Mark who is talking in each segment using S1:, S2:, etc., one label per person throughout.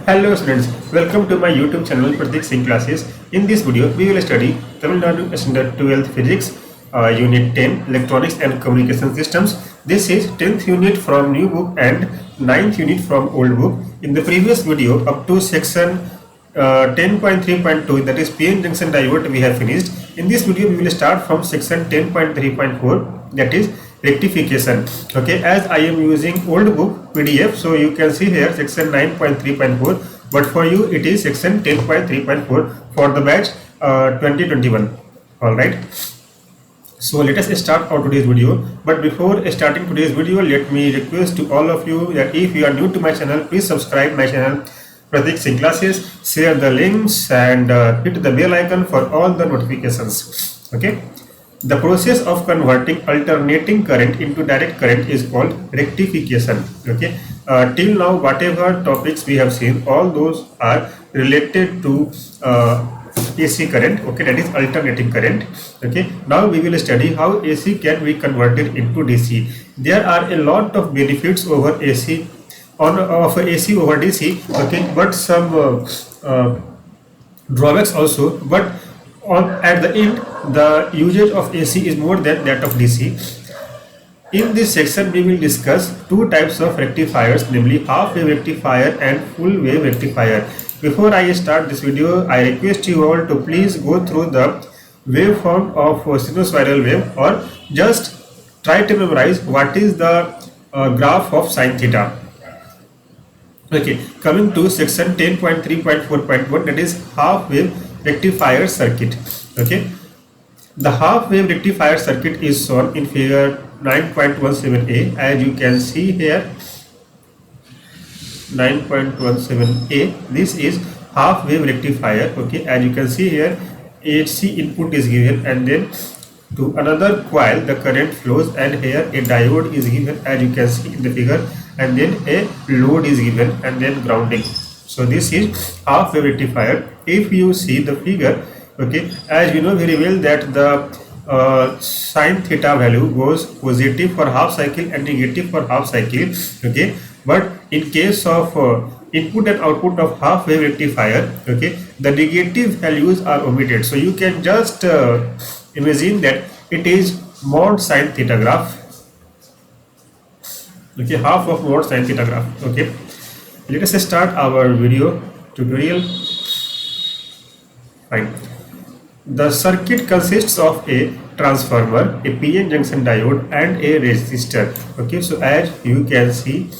S1: Hello students, welcome to my YouTube channel Pratik Singh Classes. In this video, we will study Tamil Nadu Standard 12th Physics, Unit 10 Electronics and Communication Systems. This is 10th unit from new book and 9th unit from old book. In the previous video, up to section 10.3.2, that is PN junction diode, we have finished. In this video, we will start from section 10.3.4, that is rectification. Okay, as I am using old book PDF, so you can see here section 9.3.4, but for you it is section 10.3.4 for the batch 2021. All right, so let us start our today's video. But before starting today's video, let me request to all of you that if you are new to my channel, please subscribe my channel Pratik Singh Classes, share the links and hit the bell icon for all the notifications. Okay, the process of converting alternating current into direct current is called rectification. Okay, till now whatever topics we have seen, all those are related to AC current. Okay, that is alternating current. Okay, now we will study how AC can be converted into DC. There are a lot of benefits over AC of AC over DC. Okay, but some drawbacks also. But at the end, the usage of AC is more than that of DC. In this section, we will discuss two types of rectifiers, namely half wave rectifier and full wave rectifier. Before I start this video, I request you all to please go through the waveform of sinusoidal wave, or just try to memorize what is the graph of sine theta. Okay, coming to section 10.3.4.1, that is half wave rectifier circuit. Okay, the half wave rectifier circuit is shown in figure 9.17a. As you can see here, 9.17a, this is half wave rectifier. Okay, as you can see here, AC input is given, and then to another coil the current flows, and here a diode is given, as you can see in the figure, and then a load is given, and then grounding. So this is half wave rectifier. If you see the figure, okay, as you know very well that the sine theta value goes positive for half cycle and negative for half cycle. Okay, but in case of input and output of half wave rectifier, okay, the negative values are omitted. So you can just imagine that it is mod sine theta graph. Okay, half of mod sine theta graph. Okay, let us start our video tutorial. Fine. The circuit consists of a transformer, a PN junction diode, and a resistor. Okay, so as you can see,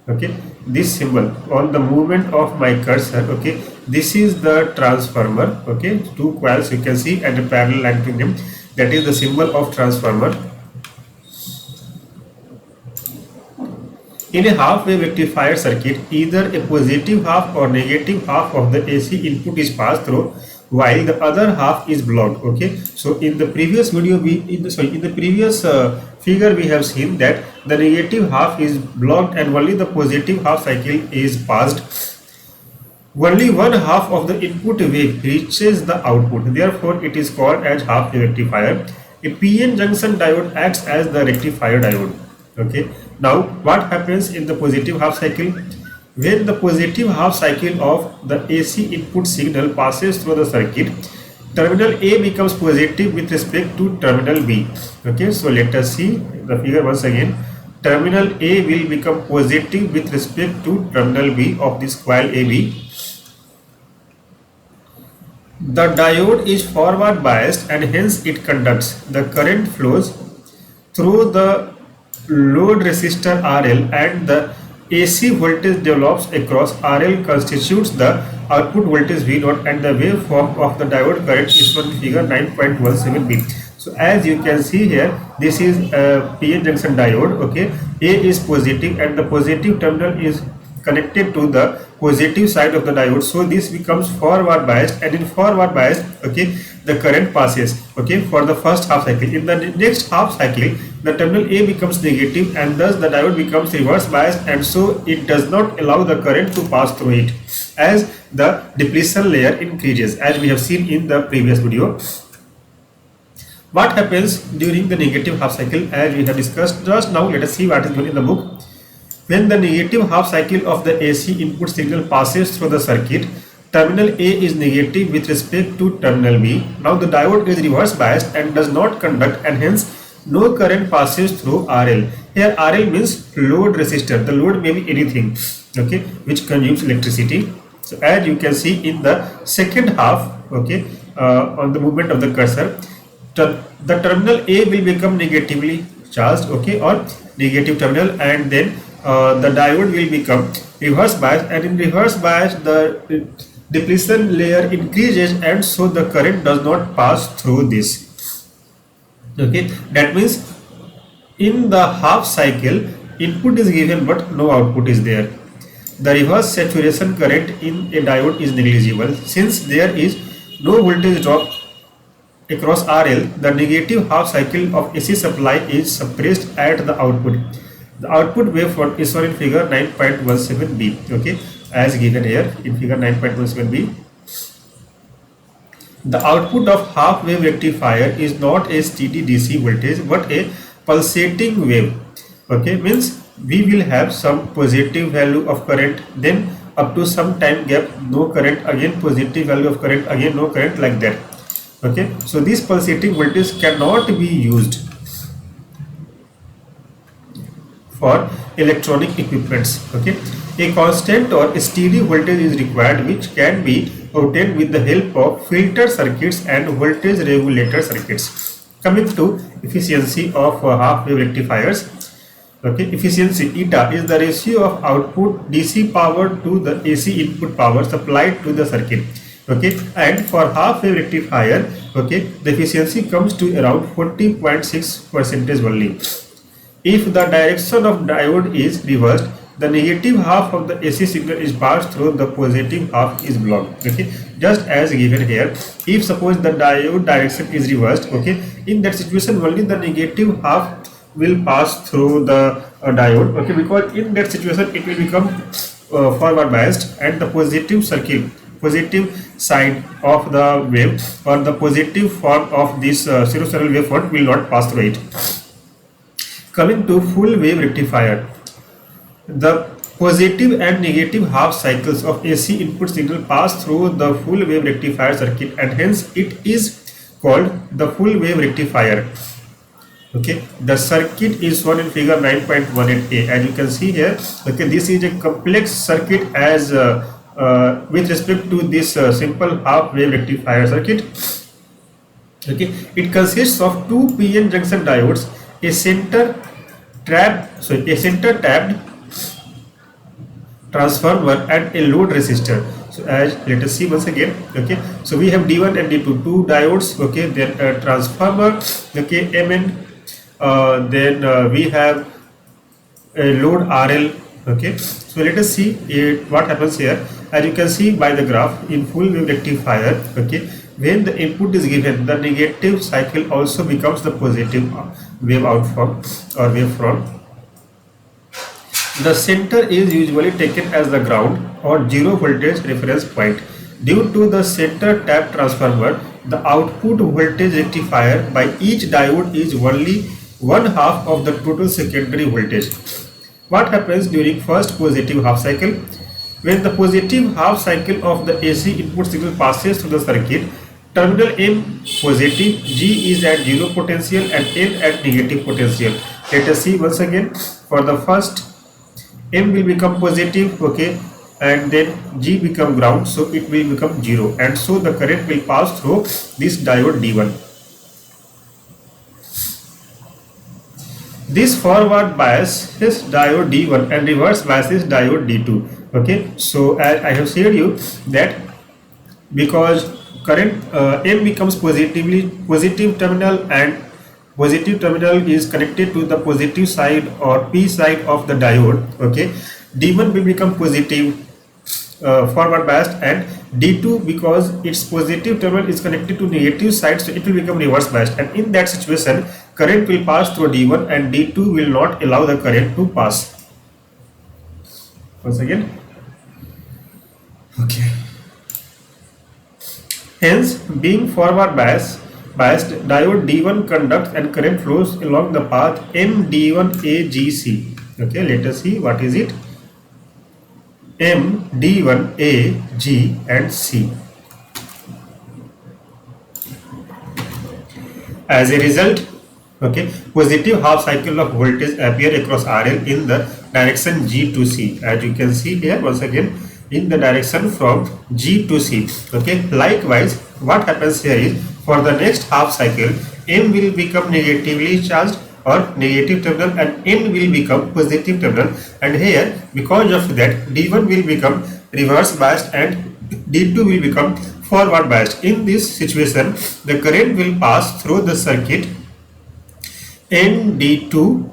S1: okay, this symbol on the movement of my cursor, okay, this is the transformer. Okay, two coils you can see and a parallel line to them, that is the symbol of transformer. In a half wave rectifier circuit, either a positive half or negative half of the AC input is passed through, while the other half is blocked. Okay, so in the previous video, in the previous figure, we have seen that the negative half is blocked and only the positive half cycle is passed. Only one half of the input wave reaches the output, therefore it is called as half wave rectifier. A PN junction diode acts as the rectifier diode. Okay, now what happens in the positive half cycle? When the positive half cycle of the AC input signal passes through the circuit, terminal A becomes positive with respect to terminal B. Okay, so let us see the figure once again. Terminal A will become positive with respect to terminal B of this coil AB. The diode is forward biased and hence it conducts. The current flows through the load resistor RL, and the AC voltage develops across RL constitutes the output voltage V0, and the waveform of the diode current is shown in figure 9.17b. So as you can see here, this is a PN junction diode. Okay, A is positive and the positive terminal is connected to the positive side of the diode, so this becomes forward biased, and in forward bias, okay, the current passes, okay, for the first half cycle. In the next half cycle, the terminal A becomes negative and thus the diode becomes reverse biased, and so it does not allow the current to pass through it as the depletion layer increases, as we have seen in the previous video. What happens during the negative half cycle, as we have discussed just now? Let us see what is given in the book. When the negative half cycle of the AC input signal passes through the circuit, terminal A is negative with respect to terminal B. Now the diode is reverse biased and does not conduct, and hence no current passes through RL. Here RL means load resistor. The load may be anything, okay, which consumes electricity. So as you can see in the second half, okay, on the movement of the cursor, the terminal A will become negatively charged, okay, or negative terminal, and then the diode will become reverse bias, and in reverse bias the depletion layer increases, and so the current does not pass through this. Okay, that means in the half cycle input is given but no output is there. The reverse saturation current in a diode is negligible since there is no voltage drop across RL. The negative half cycle of AC supply is suppressed at the output. The output waveform is shown in figure 9.17b, okay, as given here in figure 9.17b. The output of half wave rectifier is not a steady DC voltage but a pulsating wave, okay, means we will have some positive value of current, then up to some time gap no current, again positive value of current, again no current, like that. Okay, so this pulsating voltage cannot be used for electronic equipments. Okay, a constant or a steady voltage is required, which can be obtained with the help of filter circuits and voltage regulator circuits. Coming to efficiency of half wave rectifiers. Okay, efficiency eta is the ratio of output DC power to the AC input power supplied to the circuit. Okay, and for half wave rectifier, okay, the efficiency comes to around 40.6% only. If the direction of diode is reversed, the negative half of the AC signal is passed through, the positive half is blocked. Okay, just as given here. If suppose the diode direction is reversed, okay, in that situation only the negative half will pass through the diode, okay, because in that situation it will become forward biased, and the positive circuit, positive side of the wave or the positive form of this sinusoidal waveform will not pass through it. Coming to full wave rectifier, the positive and negative half cycles of AC input signal pass through the full wave rectifier circuit, and hence it is called the full wave rectifier. Okay, the circuit is shown in figure 9.18a, as you can see here. Okay, this is a complex circuit as with respect to this simple half wave rectifier circuit. Okay, it consists of two PN junction diodes, a center tapped transformer, and a load resistor. So as let us see once again. Okay, so we have D1 and D2, two diodes, okay, then a transformer, okay, Mn, then we have a load RL. Okay, so let us see what happens here. As you can see by the graph, in full wave rectifier, okay, when the input is given, the negative cycle also becomes the positive wave outform or waveform. The center is usually taken as the ground or zero voltage reference point. Due to the center tap transformer, the output voltage rectifier by each diode is only one half of the total secondary voltage. What happens during first positive half cycle? When the positive half cycle of the AC input signal passes through the circuit, terminal M positive, G is at zero potential and N at negative potential. Let us see once again. For the first, M will become positive, okay, and then G become ground, so it will become zero, and so the current will pass through this diode D1. This forward bias is diode D1 and reverse bias is diode D2. Okay, so as I have said you that because current M becomes positive terminal, and positive terminal is connected to the positive side or P side of the diode. Okay, D1 will become positive forward biased, and D2, because its positive terminal is connected to negative side, so it will become reverse biased, and in that situation current will pass through D1 and D2 will not allow the current to pass. Once again. Okay. Hence, being forward biased, diode D1 conducts and current flows along the path MD1AGC. Okay, let us see what is it. M, D1, A, G and C. As a result, okay, positive half cycle of voltage appear across RL in the direction G to C. As you can see here, once again, in the direction from G to C. Okay, likewise, what happens here is, for the next half cycle, M will become negatively charged or negative terminal and N will become positive terminal, and here because of that D1 will become reverse biased and D2 will become forward biased. In this situation, the current will pass through the circuit ND2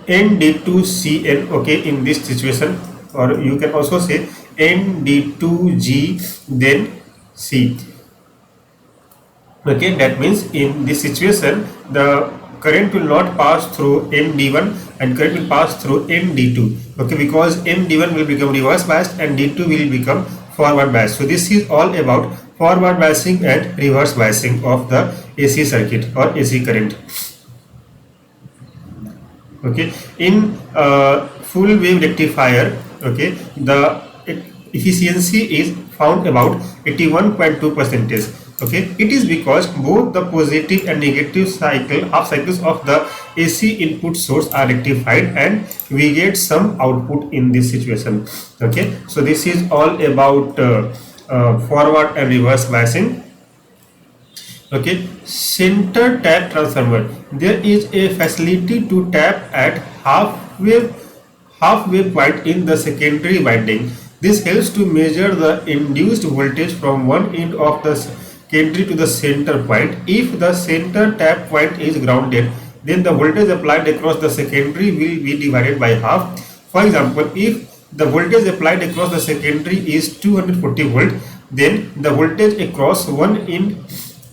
S1: ND2CN, okay, in this situation, or you can also say ND2G then C. Okay, that means in this situation the current will not pass through ND1 and current will pass through ND2. Okay, because ND1 will become reverse biased and D2 will become forward biased. So this is all about forward biasing and reverse biasing of the AC circuit or AC current. Okay, in full wave rectifier, okay, the efficiency is found about 81.2 percentage. Okay, it is because both the positive and negative cycle half cycles of the AC input source are rectified and we get some output in this situation. Okay, so this is all about forward and reverse biasing. Okay, center tap transformer. There is a facility to tap at halfway point in the secondary winding. This helps to measure the induced voltage from one end of the secondary to the center point. If the center tap point is grounded, then the voltage applied across the secondary will be divided by half. For example, if the voltage applied across the secondary is 240 volt, then the voltage across one end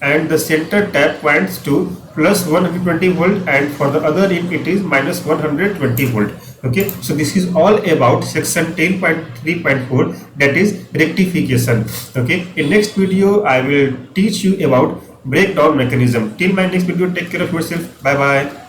S1: and the center tap points to plus 120 volt, and for the other end it is minus 120 volt. Okay, so this is all about section 10.3.4, that is rectification. Okay, in next video I will teach you about breakdown mechanism. Till my next video, take care of yourself. Bye bye.